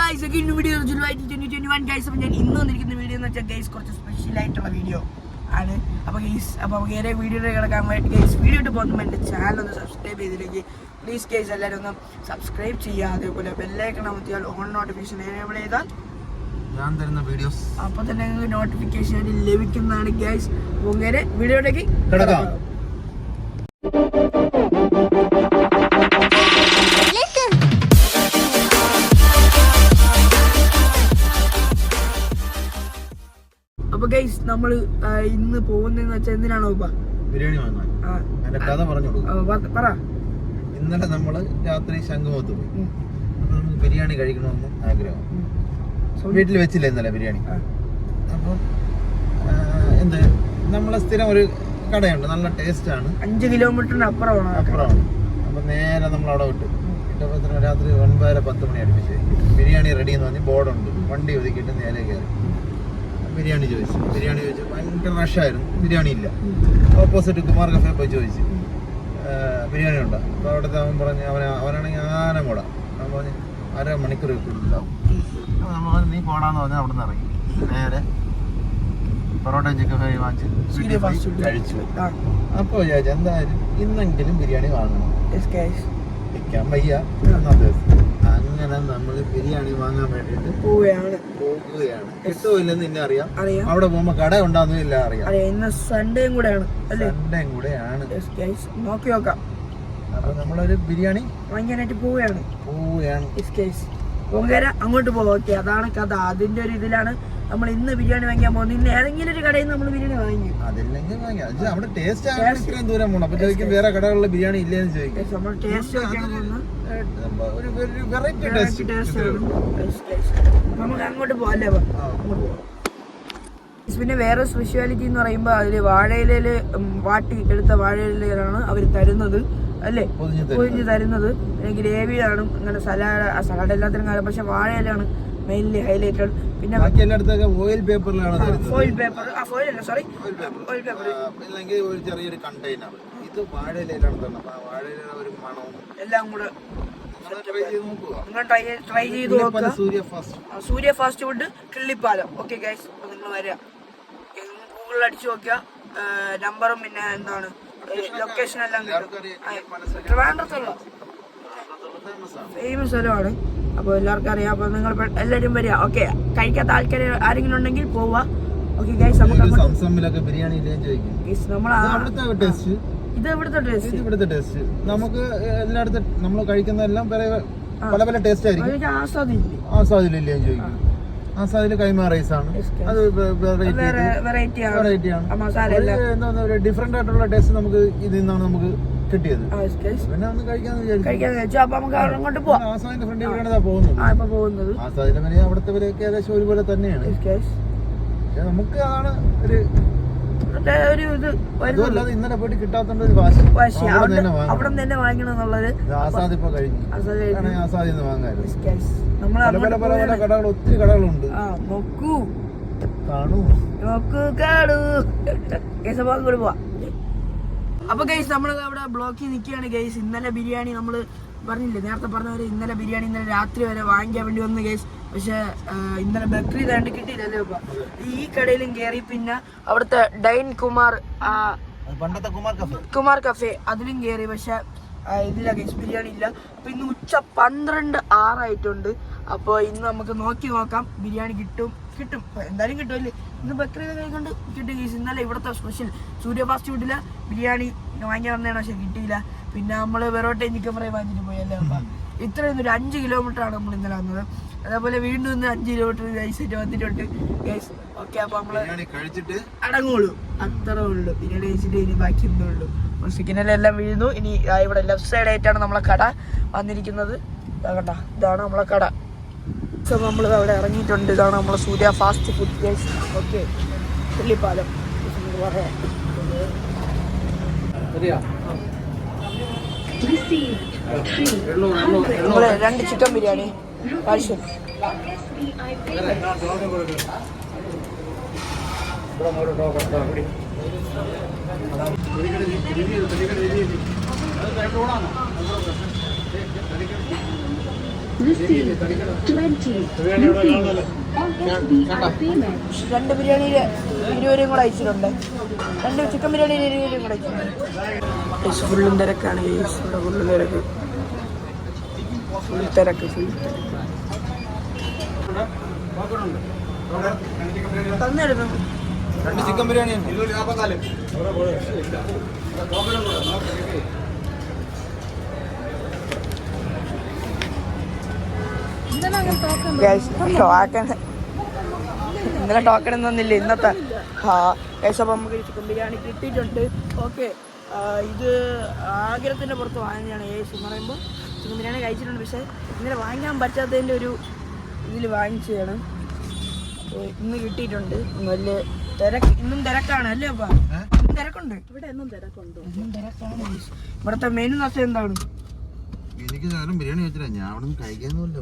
guys, again video July 2021 guys. അപ്പോൾ ഞാൻ ഇന്ന് വന്നിരിക്കുന്ന വീഡിയോ എന്ന് വെച്ചാൽ ഗൈസ് കുറച്ച് സ്പെഷ്യൽ ആയിട്ടുള്ള വീഡിയോ ആണ്. അപ്പോൾ ഗൈസ് വേറെ വീഡിയോയിൽ കിടക്കാൻ വേണ്ടി ഗൈസ് വീഡിയോ ഇട്ട് പോകുമ്പോൾ എൻ്റെ ചാനൽ ഒന്ന് സബ്സ്ക്രൈബ് ചെയ്തില്ലെങ്കിൽ പ്ലീസ് ഗൈസ് എല്ലാവരും ഒന്ന് സബ്സ്ക്രൈബ് ചെയ്യുക. അതേപോലെ ബെല്ലൈക്കൺ അമർത്തിയാൽ ഓൺ നോട്ടിഫിക്കേഷൻ എനേബിൾ ചെയ്താൽ ഞാൻ തരുന്ന വീഡിയോസ് അപ്പോൾ തന്നെ നിങ്ങൾക്ക് നോട്ടിഫിക്കേഷൻ ലഭിക്കുന്നതാണ് ഗൈസ്. അപ്പോൾ നേരെ വീഡിയോയിലേക്ക് കിടക്കാം. അപ്പൊ ഗൈസ് നമ്മള് ഇന്ന് പോകുന്നതെന്ന് വെച്ചാൽ എന്തിനാണോ ബിരിയാണി വാങ്ങാൻ. എന്റെ കഥ പറഞ്ഞു പറ. ഇന്നലെ നമ്മള് രാത്രി ശംഖുമുഖത്ത് പോയി. അപ്പൊ നമുക്ക് ബിരിയാണി കഴിക്കണമെന്ന് ആഗ്രഹം. വീട്ടിൽ വെച്ചില്ല ഇന്നലെ ബിരിയാണി. അപ്പം എന്ത് നമ്മളെ സ്ഥിരം ഒരു കടയുണ്ട്, നല്ല ടേസ്റ്റ് ആണ്. 5 കിലോമീറ്ററിന് അപ്പുറമാണ്. അപ്പൊ നേരെ നമ്മൾ അവിടെ വിട്ടു. ഇട്ടപ്പോ രാത്രി 9:10 മണി അടുപ്പിച്ച് ബിരിയാണി റെഡി എന്ന് പറഞ്ഞ് ബോർഡുണ്ട്. വണ്ടി ഒതുക്കിയിട്ട് നേരെ കയറി ബിരിയാണി ചോദിച്ചു. ഭയങ്കര റഷായിരുന്നു, ബിരിയാണി ഇല്ല. ഓപ്പോസിറ്റ് കുമാർ കഫേ പോയി ചോദിച്ചു ബിരിയാണി ഉണ്ടോ. അപ്പോൾ അവിടുത്തെ അവൻ പറഞ്ഞ് അവനാണെങ്കിൽ ആനമൂട. അവൻ പറഞ്ഞ് 1/2 മണിക്കൂർ ഉണ്ടാവും. അപ്പോൾ നമ്മൾ പറഞ്ഞ് നീ പോടാന്ന് പറഞ്ഞാൽ അവിടെ നിന്ന് ഇറങ്ങി നേരെ പൊറോട്ട ചിക്കൻ ഫ്രൈ വാങ്ങിച്ച് കഴിച്ചു. അപ്പോൾ വിചാരിച്ചു എന്തായാലും ഇന്നെങ്കിലും ബിരിയാണി വാങ്ങണം, വെക്കാൻ വയ്യ. അങ്ങനെ നമ്മൾ ബിരിയാണി വാങ്ങാൻ വേണ്ടിട്ട് പോവുകയാണ്. കിട്ടുമില്ലെന്ന് നിന്നെ അറിയാം. അവിടെ പോകുമ്പോ കട ഉണ്ടാകുന്ന ഇല്ല അറിയാം. ഇന്ന് സൺഡേയും കൂടെയാണ്. നോക്കി നോക്കാം. അപ്പൊ നമ്മളൊരു ബിരിയാണി വാങ്ങാനായിട്ട് പോവുകയാണ്. അങ്ങോട്ട് പോവാം. ഓക്കെ, അതാണ് കഥ. അതിന്റെ ഒരു ഇതിലാണ് നമ്മൾ ഇന്ന് ബിരിയാണി വാങ്ങിക്കാൻ പോകുന്നത്. ഇന്ന് ഏതെങ്കിലും ഒരു കടയിൽ നമ്മൾ ബിരിയാണി വാങ്ങി. അതില്ലെങ്കിൽ വാങ്ങി അവിടെ ടേസ്റ്റ് ആണ്. ഇത്രയും ദൂരം പോകണം. അപ്പൊ ചോദിക്കും വേറെ കടകളിലെ ബിരിയാണി ഇല്ലെന്ന് ചോദിക്കും. നമ്മൾ ടേസ്റ്റ് വെറൈറ്റി ടേസ്റ്റ്. നമുക്ക് അങ്ങോട്ട് പോകാല്ലേ. പിന്നെ വേറെ സ്പെഷ്യാലിറ്റി എന്ന് പറയുമ്പോൾ അതില് വാഴയിലയില് വാട്ടി എടുത്ത വാഴയിലാണ് അവർ തരുന്നത് അല്ലേ, പൊതിഞ്ഞ് തരുന്നത്. ഗ്രേവിയാണ്, അങ്ങനെ സലാഡ് എല്ലാത്തിനും കാര്യം. പക്ഷെ വാഴയിലാണ് മെയിൻലി ഹൈലൈറ്റഡ്. പിന്നെ ഓയിൽ പേപ്പറിലാണ് ഫോയിൽ പേപ്പർ, ഫോയിൽ അല്ല സോറി, ഓയിൽ പേപ്പർ അല്ലെങ്കിൽ ഒരു ചെറിയൊരു കണ്ടെയ്നർ. ഇത് വാഴയിലാണ് തന്നെ. വാഴയില ഒരു മണവും എല്ലാം കൂടെ ട്രൈ ചെയ്ത് നോക്കുക. Surya fast food Killipalam. Okay guys, അപ്പൊ നിങ്ങൾ വരിക, ഗൂഗിളിൽ അടിച്ചു നോക്കുക. നമ്പറും പിന്നെ എന്താണ് ലൊക്കേഷൻ എല്ലാം കിട്ടും. ട്രിവാൻഡ്രത്തുള്ള ഫേമസ് സ്ഥലമാണ്. അപ്പോൾ എല്ലാവർക്കും അറിയാം. അപ്പോൾ നിങ്ങൾ എല്ലാവരും വരിക. ഓക്കെ, കഴിക്കാത്ത ആൾക്കാർ ആരെങ്കിലും ഉണ്ടെങ്കിൽ പോവുക. ഓക്കെ ഗൈസ്, നമുക്ക് ഇത് ഇവിടുത്തെ ടേസ്റ്റ്. നമുക്ക് എല്ലായിടത്തും നമ്മൾ കഴിക്കുന്ന എല്ലാം പല പല ടേസ്റ്റ് ആയിരിക്കും. ആസാദില്ലേ ചോദിക്കും. ആസാദില് കൈമ റൈസ് ആണ്. അത് വെറൈറ്റി ആണ്. ഒരു ഡിഫറെന്റ് ആയിട്ടുള്ള ടേസ്റ്റ് നമുക്ക് ഇതിൽ നിന്നാണ് നമുക്ക് കിട്ടിയത്. പിന്നെ ഒന്ന് കഴിക്കാന്ന് വിചാരിച്ചു. ആസാദിന്റെ ഫ്രണ്ട് ഇവിടെയാണ് പോകുന്നത്. ആസാദിന്റെ വരെ അവിടുത്തെ വരെയൊക്കെ ഏകദേശം ഒരുപോലെ തന്നെയാണ്. പക്ഷെ നമുക്ക് അതാണ് ഒരു ഇന്നലെ പോയിട്ട് കിട്ടാത്തോണ്ട് ഒരു വാശി. അവിടെ തന്നെ വാങ്ങണം എന്നുള്ളത്. ആസാദ് ഇപ്പൊ കഴിഞ്ഞു. ആസാദിൽ നിന്ന് വാങ്ങാൻ പല പല പല കടകൾ, ഒത്തിരി കടകളുണ്ട്. നോക്കൂ കാണൂ. കൂടി പോവാ. അപ്പൊ ഗൈസ് നമ്മളത് അവിടെ ബ്ലോക്കിൽ നിൽക്കുകയാണ് ഗൈസ്. ഇന്നലെ ബിരിയാണി നമ്മള് പറഞ്ഞില്ലേ, നേരത്തെ പറഞ്ഞവര് ഇന്നലെ ബിരിയാണി ഇന്നലെ രാത്രി വരെ വാങ്ങിക്കാൻ വേണ്ടി വന്നു ഗൈസ്. പക്ഷെ ഇന്നലെ ബക്രീ താണ്ട് കിട്ടിയില്ലല്ലോ. ഇപ്പൊ ഈ കടയിലും കയറി, പിന്നെ അവിടുത്തെ ഡൈൻ കുമാർ കഫേ അതിലും കയറി. പക്ഷെ ഇതില്ല ഗൈസ്, ബിരിയാണി ഇല്ല. അപ്പൊ ഇന്ന് ഉച്ച 12:06 അപ്പോൾ ഇന്ന് നമുക്ക് നോക്കാം ബിരിയാണി കിട്ടും എന്തായാലും കിട്ടുമല്ലേ. ഇന്ന് ബക്രീ കൊണ്ട് കിട്ടും ഗൈസ്. ഇന്നലെ ഇവിടുത്തെ സ്പെഷ്യൽ സൂര്യ ഫാസ്റ്റ് ഫുഡില് ബിരിയാണി വാങ്ങി വന്നതാണ്, പക്ഷെ കിട്ടിയില്ല. പിന്നെ നമ്മള് വെറോട്ടയും ചിക്കൻ ഫ്രൈ വാങ്ങിച്ചിട്ട് പോയല്ലേ. അപ്പൊ ഇത്രയും ഒരു 5 കിലോമീറ്റർ ആണ് നമ്മൾ ഇന്നലെ വന്നത്. അതേപോലെ വീണ്ടും ഇന്ന് 5 കിലോമീറ്റർ ഗൈസ് വന്നിട്ടുണ്ട് ഗൈസ്. ഓക്കെ, അപ്പൊ നമ്മള് അടങ്ങുള്ളൂ, അത്രേ ഉള്ളൂ. ബിരിയാണി കഴിച്ചിട്ട് ഇനി ബാക്കി എന്തേ. സിഗ്നലെല്ലാം വീഴുന്നു. ഇനി ഇവിടെ ലെഫ്റ്റ് സൈഡ് ആയിട്ടാണ് നമ്മളെ കട വന്നിരിക്കുന്നത്. കണ്ട, ഇതാണ് നമ്മളെ കട. നമ്മൾ അവിടെ ഇറങ്ങിയിട്ടുണ്ട്. ഇതാണ് നമ്മളെ Surya fast food guys. Okay, Killipalam പറയാം. 2 ചിക്കൻ ബിരിയാണി ആവശ്യം. Receive 20 rupees on SBI payment. 2 ബിരിയാണിയിൽ 20 കൂടെ അയച്ചിട്ടുണ്ട്. 2 ചിക്കൻ ബിരിയാണിയിൽ 20 കൂടെ അയച്ചിട്ടുണ്ട്. ഫുള്ളും തിരക്കാണ്. ഇവിടെ ഫുള്ള് തിരക്ക്, ഫുൾ തിരക്ക്, ഫുൾ തന്നിരുന്നു. 2 ചിക്കൻ ബിരിയാണി ടോക്കൺ ഇന്നലെ ടോക്കൺ ഒന്നുമില്ല. ഇന്നത്തെ അപ്പം നമുക്ക് ചിക്കൻ ബിരിയാണി കിട്ടിയിട്ടുണ്ട്. ഓക്കെ, ഇത് ആഗ്രഹത്തിൻ്റെ പുറത്ത് വാങ്ങിയതാണ്. എന്ന് പറയുമ്പോൾ ചിക്കൻ ബിരിയാണി കഴിച്ചിട്ടുണ്ട്, പക്ഷേ ഇന്നലെ വാങ്ങിക്കാൻ പറ്റാത്തതിൻ്റെ ഒരു ഇതിൽ വാങ്ങിച്ചതാണ്. അപ്പോൾ ഇന്ന് കിട്ടിയിട്ടുണ്ട്. വലിയ തിരക്ക്, ഇന്നും തിരക്കാണ് അല്ലേ അപ്പ? ഇന്നും തിരക്കുണ്ട്. ഇവിടെ എന്നും തിരക്കുണ്ട്. ഇന്നും തിരക്കാണ്. ഇവിടുത്തെ മെനു നഷ്ടം എന്താണ്? എനിക്ക് ബിരിയാണി വെച്ചില്ല, ഞാൻ അവിടെ നിന്ന് കഴിക്കാന്നില്ല.